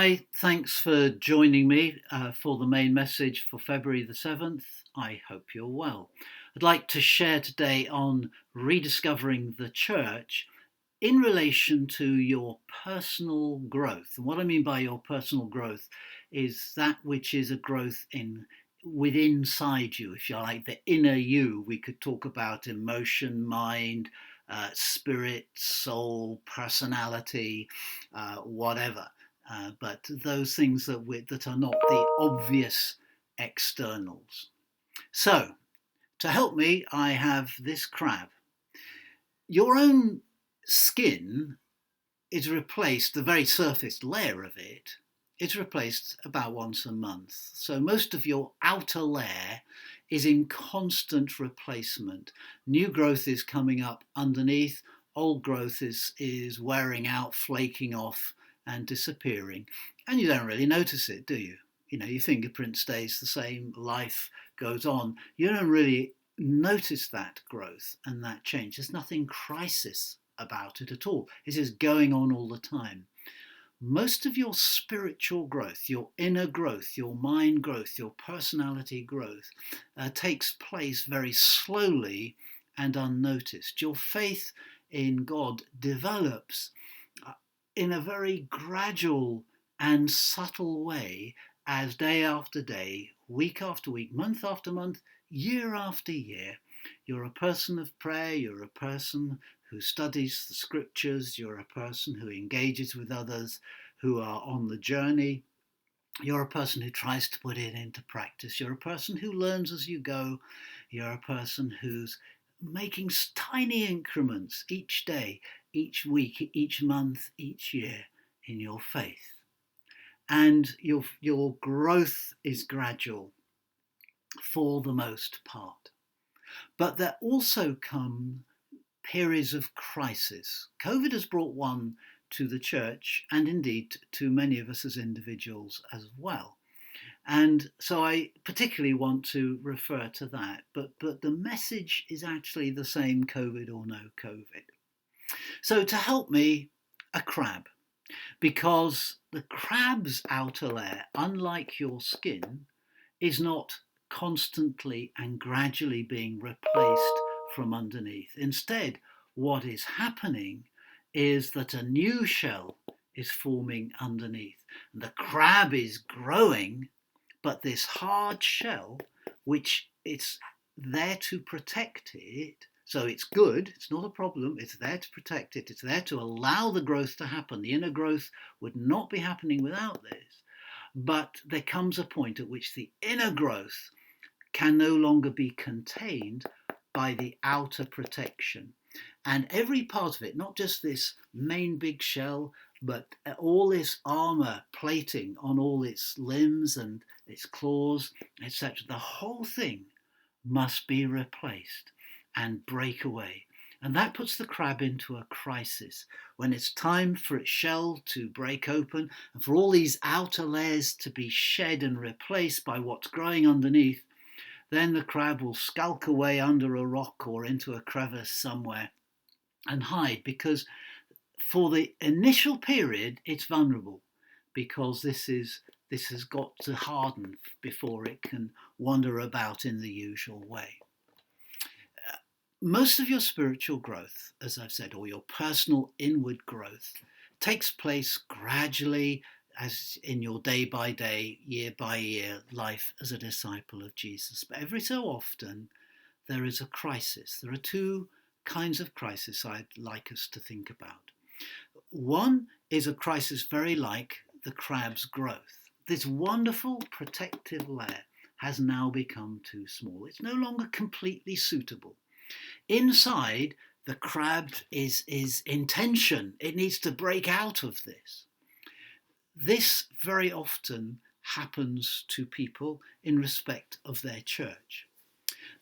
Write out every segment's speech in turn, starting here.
Hi, thanks for joining me for the main message for February the 7th. I hope you're well. I'd like to share today on rediscovering the church in relation to your personal growth. And what I mean by your personal growth is that which is a growth in within inside you, if you like, the inner you. We could talk about emotion, mind, spirit, soul, personality, whatever. But those things that are not the obvious externals. So, to help me, I have this crab. Your own skin is replaced, the very surface layer of it is replaced about once a month. So most of your outer layer is in constant replacement. New growth is coming up underneath, old growth is wearing out, flaking off and disappearing. And you don't really notice it, do you? You know, your fingerprint stays the same, life goes on. You don't really notice that growth and that change. There's nothing crisis about it at all. It is going on all the time. Most of your spiritual growth, your inner growth, your mind growth, your personality growth takes place very slowly and unnoticed. Your faith in God develops in a very gradual and subtle way as day after day, week after week, month after month, year after year, you're a person of prayer, you're a person who studies the scriptures, you're a person who engages with others who are on the journey, you're a person who tries to put it into practice, you're a person who learns as you go, you're a person who's making tiny increments each day, each week, each month, each year in your faith. And your growth is gradual for the most part. But there also come periods of crisis. COVID has brought one to the church and indeed to many of us as individuals as well. And so I particularly want to refer to that. But the message is actually the same, COVID or no COVID. So to help me, a crab. Because the crab's outer layer, unlike your skin, is not constantly and gradually being replaced from underneath. Instead, what is happening is that a new shell is forming underneath. And the crab is growing, but this hard shell, which is there to protect it, so it's good, it's not a problem, it's there to protect it, it's there to allow the growth to happen. The inner growth would not be happening without this. But there comes a point at which the inner growth can no longer be contained by the outer protection. And every part of it, not just this main big shell, but all this armor plating on all its limbs and its claws, etc., the whole thing must be replaced and break away. And that puts the crab into a crisis when it's time for its shell to break open and for all these outer layers to be shed and replaced by what's growing underneath. Then the crab will skulk away under a rock or into a crevice somewhere and hide, because for the initial period it's vulnerable, because this has got to harden before it can wander about in the usual way. Most of your spiritual growth, as I've said, or your personal inward growth, takes place gradually as in your day by day, year by year life as a disciple of Jesus. But every so often there is a crisis. There are two kinds of crisis I'd like us to think about. One is a crisis very like the crab's growth. This wonderful protective layer has now become too small. It's no longer completely suitable. Inside, the crab is in tension. It needs to break out of this. This very often happens to people in respect of their church.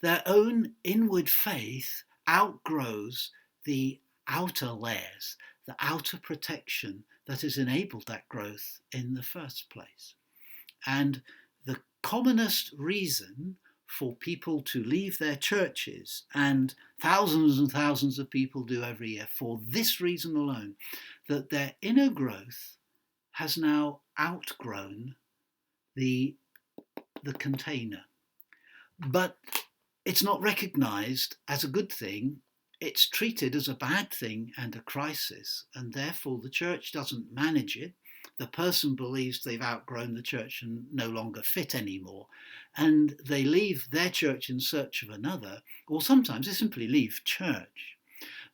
Their own inward faith outgrows the outer layers, the outer protection that has enabled that growth in the first place. And the commonest reason for people to leave their churches, and thousands of people do every year for this reason alone, that their inner growth has now outgrown the container. But it's not recognised as a good thing. It's treated as a bad thing and a crisis, and therefore the church doesn't manage it. The person believes they've outgrown the church and no longer fit anymore, and they leave their church in search of another, or sometimes they simply leave church.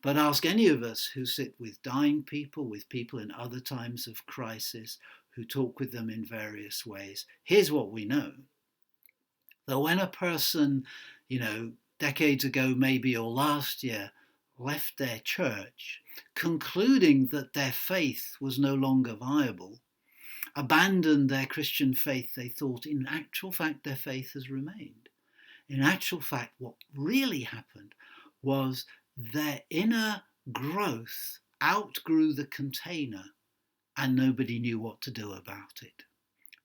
But ask any of us who sit with dying people, with people in other times of crisis, who talk with them in various ways. Here's what we know. That when a person, decades ago maybe or last year, left their church, concluding that their faith was no longer viable, abandoned their Christian faith, they thought in actual fact their faith has remained. In actual fact, what really happened was their inner growth outgrew the container and nobody knew what to do about it.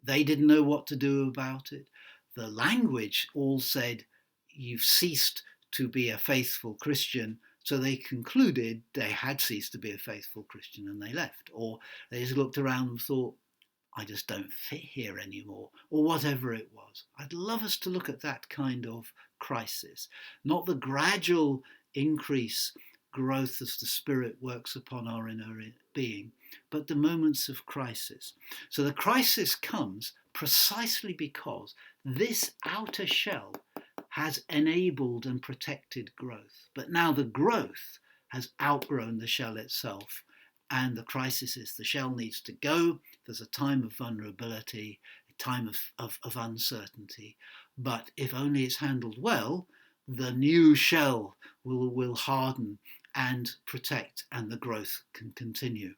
They didn't know what to do about it. The language all said, you've ceased to be a faithful Christian. So they concluded they had ceased to be a faithful Christian and they left. Or they just looked around and thought, I just don't fit here anymore, or whatever it was. I'd love us to look at that kind of crisis, not the gradual increase, growth as the Spirit works upon our inner being, but the moments of crisis. So the crisis comes precisely because this outer shell has enabled and protected growth. But now the growth has outgrown the shell itself. And the crisis is the shell needs to go. There's a time of vulnerability, a time of uncertainty. But if only it's handled well, the new shell will harden and protect, and the growth can continue.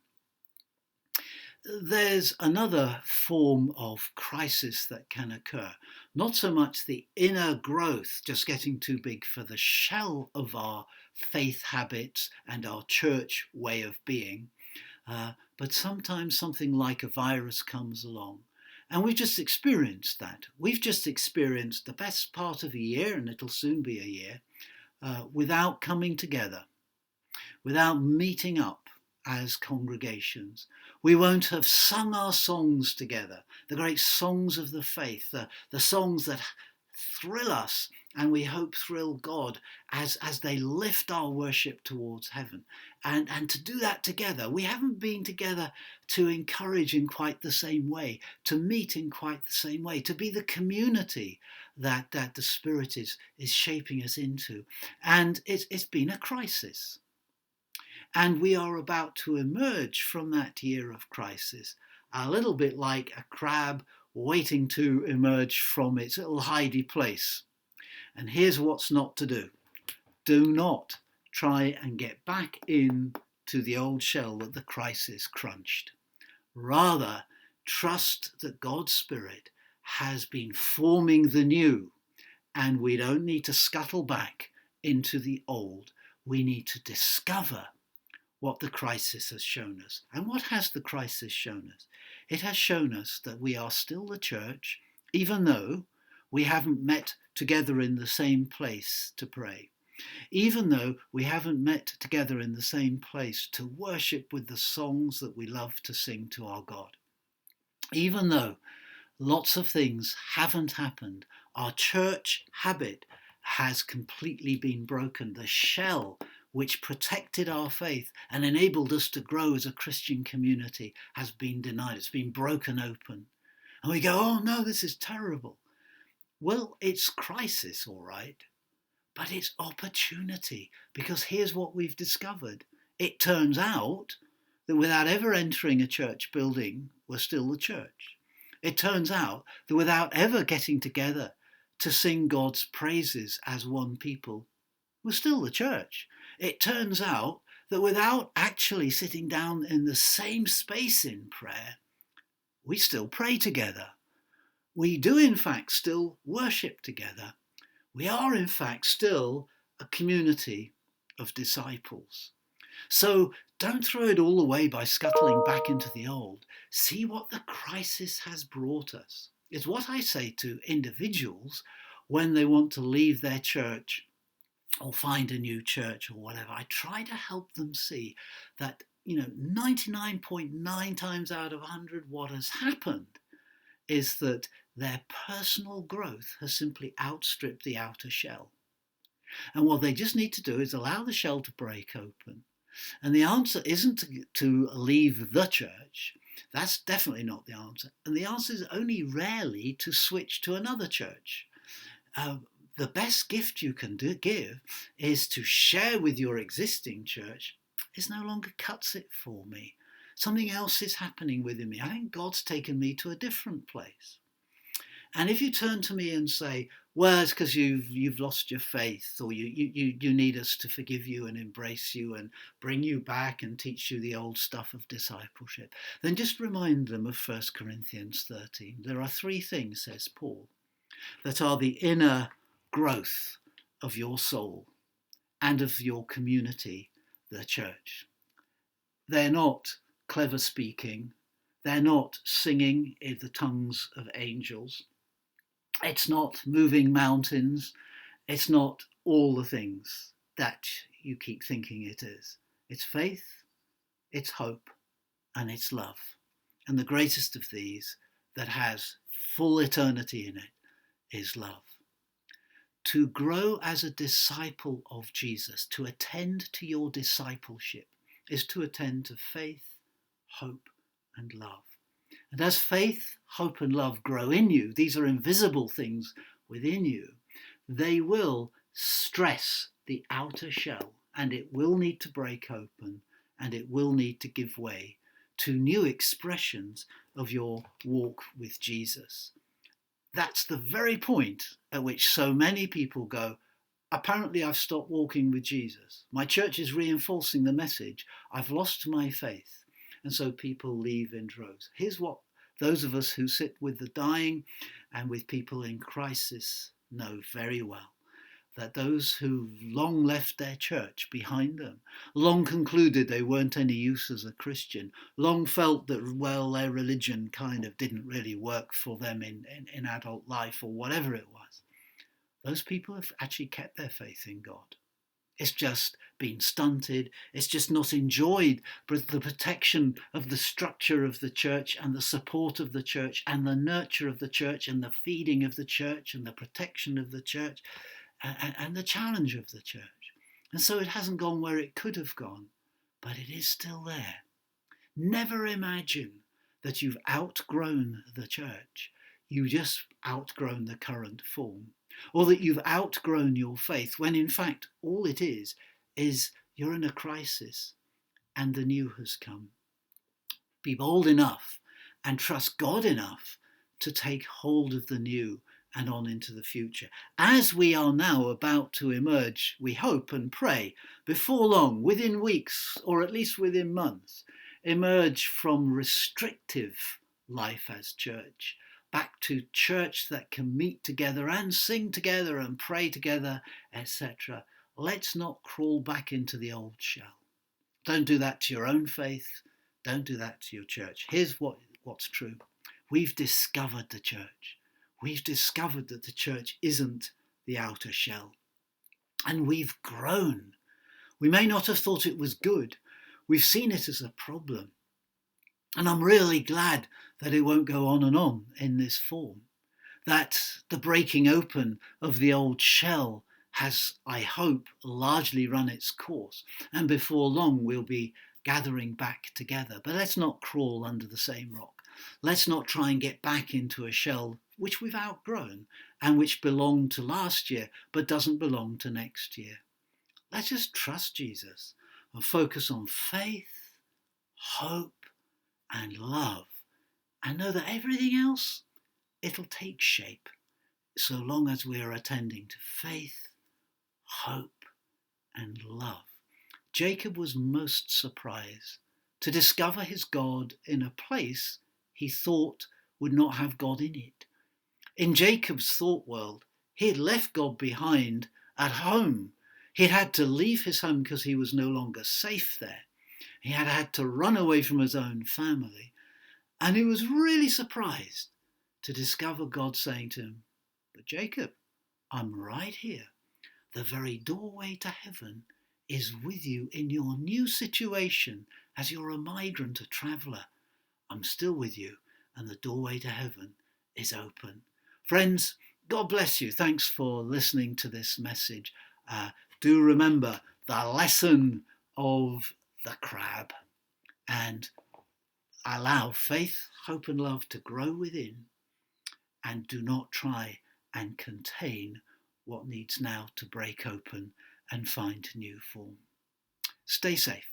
There's another form of crisis that can occur. Not so much the inner growth just getting too big for the shell of our faith habits and our church way of being, but sometimes something like a virus comes along. And we've just experienced that. We've just experienced the best part of a year, and it'll soon be a year, without coming together, without meeting up as congregations. We won't have sung our songs together, the great songs of the faith, the songs that thrill us and we hope thrill God as they lift our worship towards heaven. And to do that together, we haven't been together to encourage in quite the same way, to meet in quite the same way, to be the community that the Spirit is shaping us into. And it's been a crisis. And we are about to emerge from that year of crisis, a little bit like a crab waiting to emerge from its little hidey place. And here's what's not to do. Do not try and get back into the old shell that the crisis crunched. Rather, trust that God's Spirit has been forming the new, and we don't need to scuttle back into the old. We need to discover what the crisis has shown us. And what has the crisis shown us? It has shown us that we are still the church, even though we haven't met together in the same place to pray. Even though we haven't met together in the same place to worship with the songs that we love to sing to our God. Even though lots of things haven't happened, our church habit has completely been broken. The shell which protected our faith and enabled us to grow as a Christian community has been denied. It's been broken open. And we go, oh no, this is terrible. Well, it's crisis, all right, but it's opportunity, because here's what we've discovered. It turns out that without ever entering a church building, we're still the church. It turns out that without ever getting together to sing God's praises as one people, we're still the church. It turns out that without actually sitting down in the same space in prayer, we still pray together. We do in fact still worship together. We are in fact still a community of disciples. So don't throw it all away by scuttling back into the old. See what the crisis has brought us. It's what I say to individuals when they want to leave their church or find a new church or whatever. I try to help them see that, 99.9 times out of 100, what has happened is that their personal growth has simply outstripped the outer shell. And what they just need to do is allow the shell to break open. And the answer isn't to leave the church. That's definitely not the answer. And the answer is only rarely to switch to another church. The best gift you can give is to share with your existing church. This no longer cuts it for me. Something else is happening within me. I think God's taken me to a different place. And if you turn to me and say, well, it's because you've lost your faith, or you need us to forgive you and embrace you and bring you back and teach you the old stuff of discipleship, then just remind them of 1 Corinthians 13. There are 3 things, says Paul, that are the inner growth of your soul and of your community, the church. They're not clever speaking. They're not singing in the tongues of angels. It's not moving mountains. It's not all the things that you keep thinking it is. It's faith, it's hope, and it's love. And the greatest of these, that has full eternity in it, is love. To grow as a disciple of Jesus, to attend to your discipleship, is to attend to faith, hope, and love. And as faith, hope, and love grow in you, these are invisible things within you, they will stress the outer shell, and it will need to break open, and it will need to give way to new expressions of your walk with Jesus. That's the very point at which so many people go, apparently I've stopped walking with Jesus. My church is reinforcing the message. I've lost my faith. And so people leave in droves. Here's what those of us who sit with the dying and with people in crisis know very well. That those who long left their church behind them, long concluded they weren't any use as a Christian, long felt that, well, their religion kind of didn't really work for them in adult life or whatever it was, those people have actually kept their faith in God. It's just been stunted. It's just not enjoyed the protection of the structure of the church and the support of the church and the nurture of the church and the feeding of the church and the protection of the church and the challenge of the church. And so it hasn't gone where it could have gone, but it is still there. Never imagine that you've outgrown the church. You've just outgrown the current form. Or that you've outgrown your faith, when in fact all it is you're in a crisis and the new has come. Be bold enough and trust God enough to take hold of the new and on into the future. As we are now about to emerge, we hope and pray, before long, within weeks or at least within months, emerge from restrictive life as church, back to church that can meet together and sing together and pray together, etc. Let's not crawl back into the old shell. Don't do that to your own faith. Don't do that to your church. Here's what's true. We've discovered the church. We've discovered that the church isn't the outer shell. And we've grown. We may not have thought it was good. We've seen it as a problem. And I'm really glad that it won't go on and on in this form. That the breaking open of the old shell has, I hope, largely run its course. And before long, we'll be gathering back together. But let's not crawl under the same rock. Let's not try and get back into a shell which we've outgrown and which belonged to last year but doesn't belong to next year. Let's just trust Jesus and focus on faith, hope, and love, and know that everything else, it'll take shape so long as we're attending to faith, hope, and love. Jacob was most surprised to discover his God in a place he thought would not have God in it. In Jacob's thought world, he had left God behind at home. He'd had to leave his home because he was no longer safe there. He had had to run away from his own family. And he was really surprised to discover God saying to him, "But Jacob, I'm right here. The very doorway to heaven is with you in your new situation as you're a migrant, a traveller. I'm still with you, and the doorway to heaven is open. Friends, God bless you. Thanks for listening to this message. Do remember the lesson of the crab and allow faith, hope, and love to grow within, and do not try and contain what needs now to break open and find new form. Stay safe.